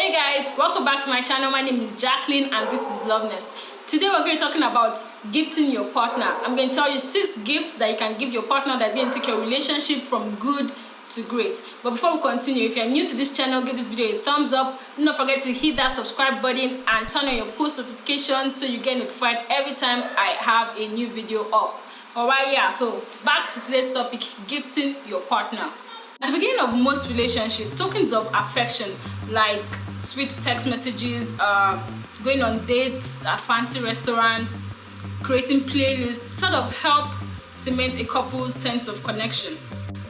Hey guys, welcome back to my channel. My name is Jacqueline and this is Love Nest. Today we're going to be talking about gifting your partner. I'm going to tell you 6 gifts that you can give your partner that's going to take your relationship from good to great. But before we continue, if you're new to this channel, give this video a thumbs up. Do not forget to hit that subscribe button and turn on your post notifications so you get notified every time I have a new video up. Alright, yeah, so back to today's topic, gifting your partner. At the beginning of most relationships, tokens of affection like sweet text messages, going on dates at fancy restaurants, creating playlists sort of help cement a couple's sense of connection.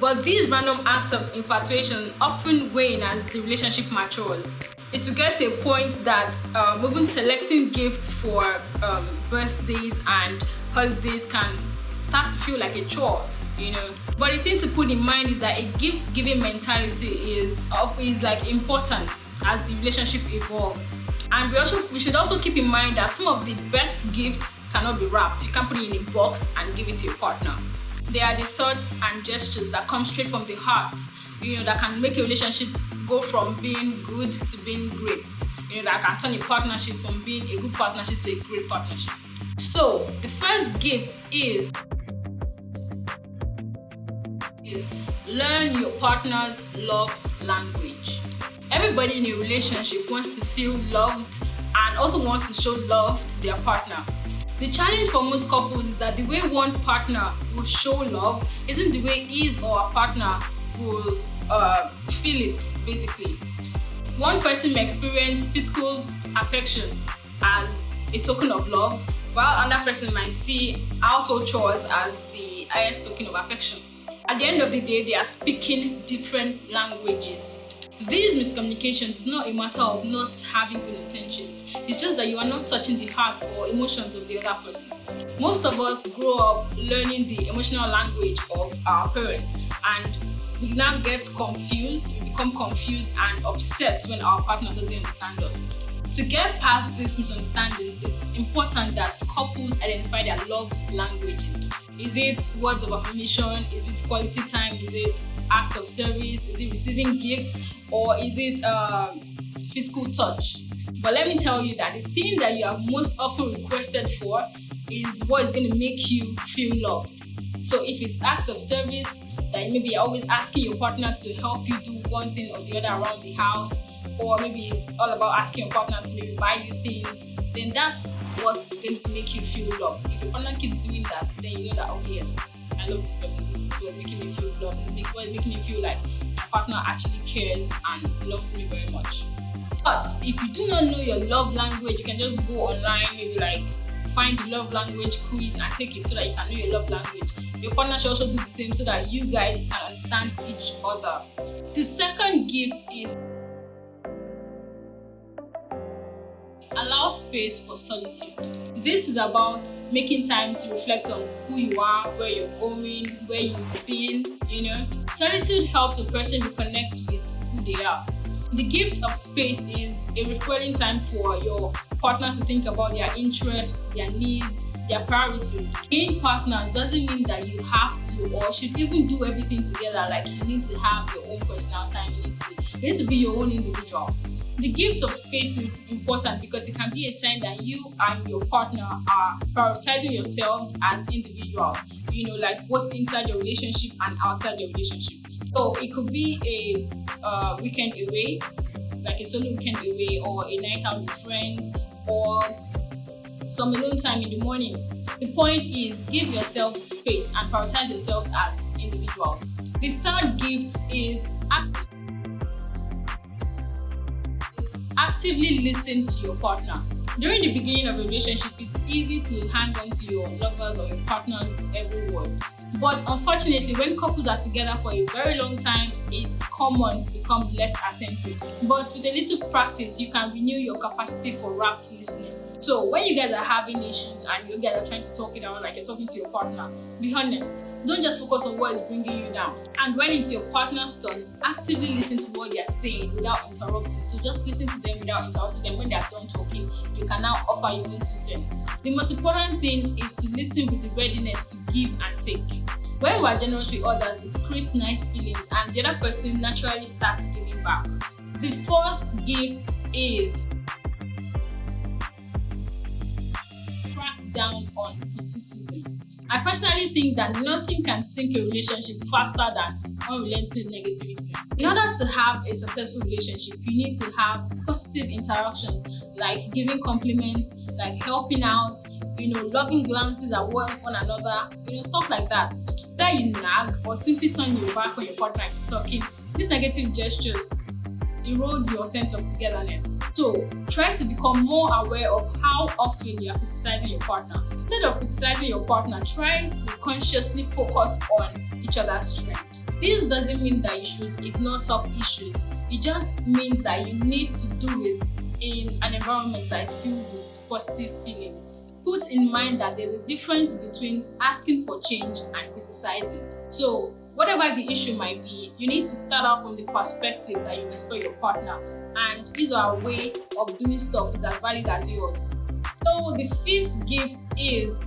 But these random acts of infatuation often wane as the relationship matures. It will get to a point that even selecting gifts for birthdays and holidays can start to feel like a chore. But the thing to put in mind is that a gift-giving mentality is like important as the relationship evolves. And we should also keep in mind that some of the best gifts cannot be wrapped. You can't put it in a box and give it to your partner. They are the thoughts and gestures that come straight from the heart, that can make a relationship go from being good to being great. That can turn a partnership from being a good partnership to a great partnership. So the first gift is learn your partner's love language. Everybody in a relationship wants to feel loved and also wants to show love to their partner. The challenge for most couples is that the way one partner will show love isn't the way his or her partner will feel it, basically. One person may experience physical affection as a token of love, while another person might see household chores as the highest token of affection. At the end of the day, they are speaking different languages. These miscommunications is not a matter of not having good intentions. It's just that you are not touching the heart or emotions of the other person. Most of us grow up learning the emotional language of our parents, and we now get confused, we become confused and upset when our partner doesn't understand us. To get past these misunderstandings, it's important that couples identify their love languages. Is it words of affirmation? Is it quality time? Is it act of service? Is it receiving gifts? Or is it physical touch? But let me tell you that the thing that you are most often requested for is what is going to make you feel loved. So if it's act of service, that maybe you're always asking your partner to help you do one thing or the other around the house, or maybe it's all about asking your partner to maybe buy you things, then that's what's going to make you feel loved. If your partner keeps doing that, then you know that, okay, yes, I love this person. This is what's making me feel loved. This is what's making me feel like my partner actually cares and loves me very much. But if you do not know your love language, you can just go online, maybe like find the love language quiz and take it so that you can know your love language. Your partner should also do the same so that you guys can understand each other. The second gift is allow space for solitude. This is about making time to reflect on who you are, where you're going, where you've been, Solitude helps a person reconnect with who they are. The gift of space is a refueling time for your partner to think about their interests, their needs, their priorities. Being partners doesn't mean that you have to or should even do everything together. Like you need to have your own personal time. You need to be your own individual. The gift of space is important because it can be a sign that you and your partner are prioritizing yourselves as individuals, like both inside your relationship and outside your relationship. So it could be a weekend away, like a solo weekend away, or a night out with friends, or some alone time in the morning. The point is, give yourself space and prioritize yourselves as individuals. The third gift is actively listen to your partner. During the beginning of a relationship, it's easy to hang on to your lovers or your partner's every word. But unfortunately, when couples are together for a very long time, it's common to become less attentive. But with a little practice, you can renew your capacity for rapt listening. So when you guys are having issues and you guys are trying to talk it out like you're talking to your partner, be honest. Don't just focus on what is bringing you down. And when it's your partner's turn, actively listen to what they are saying without interrupting. So just listen to them without interrupting them. When they are done talking, you can now offer your own 2 cents. The most important thing is to listen with the readiness to give and take. When we are generous with others, it creates nice feelings and the other person naturally starts giving back. The fourth gift is crack down on criticism. I personally think that nothing can sink a relationship faster than unrelenting negativity. In order to have a successful relationship, you need to have positive interactions like giving compliments, like helping out, loving glances at one another, stuff like that. Whether you nag or simply turn your back when your partner is talking, these negative gestures erode your sense of togetherness. So try to become more aware of how often you are criticizing your partner. Instead of criticizing your partner, try to consciously focus on each other's strengths. This doesn't mean that you should ignore tough issues. It just means that you need to do it in an environment that is filled with positive feelings. Put in mind that there's a difference between asking for change and criticizing. So whatever the issue might be, you need to start out from the perspective that you respect your partner and his or her way of doing stuff is as valid as yours. So the fifth gift is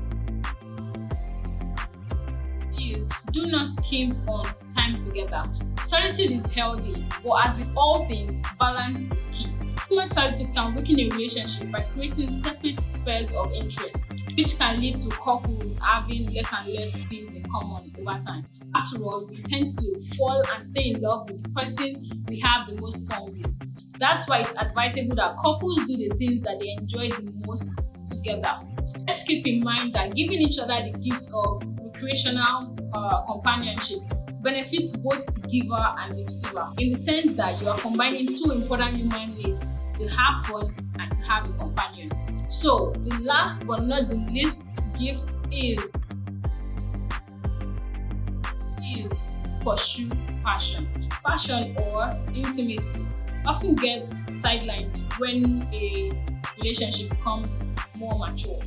do not skimp on time together. Solitude is healthy, but as with all things, balance is key. Too much solitude can weaken a relationship by creating separate spheres of interest, which can lead to couples having less and less things in common over time. After all, we tend to fall and stay in love with the person we have the most fun with. That's why it's advisable that couples do the things that they enjoy the most together. Let's keep in mind that giving each other the gift of recreational companionship benefits both the giver and the receiver, in the sense that you are combining two important human needs: to have fun and to have a companion. So the last but not the least gift is pursue passion. Passion or intimacy often gets sidelined when a relationship becomes more mature.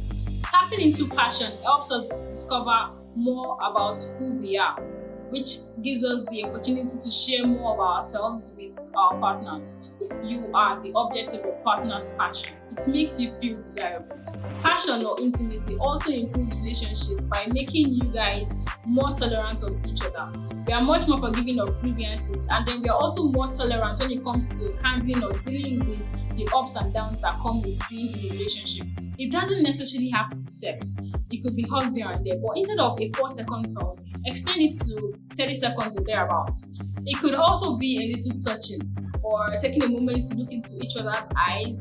Tapping into passion helps us discover more about who we are, which gives us the opportunity to share more of ourselves with our partners. You are the object of your partner's passion. It makes you feel desirable. Passion or intimacy also improves relationship by making you guys more tolerant of each other. We are much more forgiving of grievances, and then we are also more tolerant when it comes to handling or dealing with the ups and downs that come with being in a relationship. It doesn't necessarily have to be sex. It could be hugs here and there, but instead of a 4-second hug, extend it to 30 seconds or thereabouts. It could also be a little touching or taking a moment to look into each other's eyes.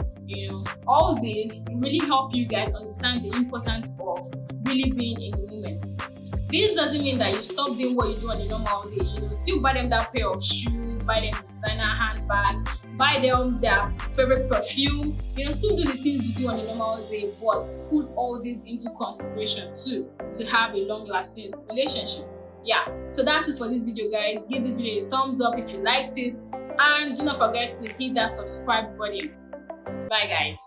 All this will really help you guys understand the importance of really being in the moment. This doesn't mean that you stop doing what you do on a normal day. Still buy them that pair of shoes, buy them a designer handbag, buy them their favorite perfume. Still do the things you do on a normal day, but put all this into consideration too to have a long-lasting relationship. Yeah, so that's it for this video, guys. Give this video a thumbs up if you liked it, and do not forget to hit that subscribe button. Bye, guys.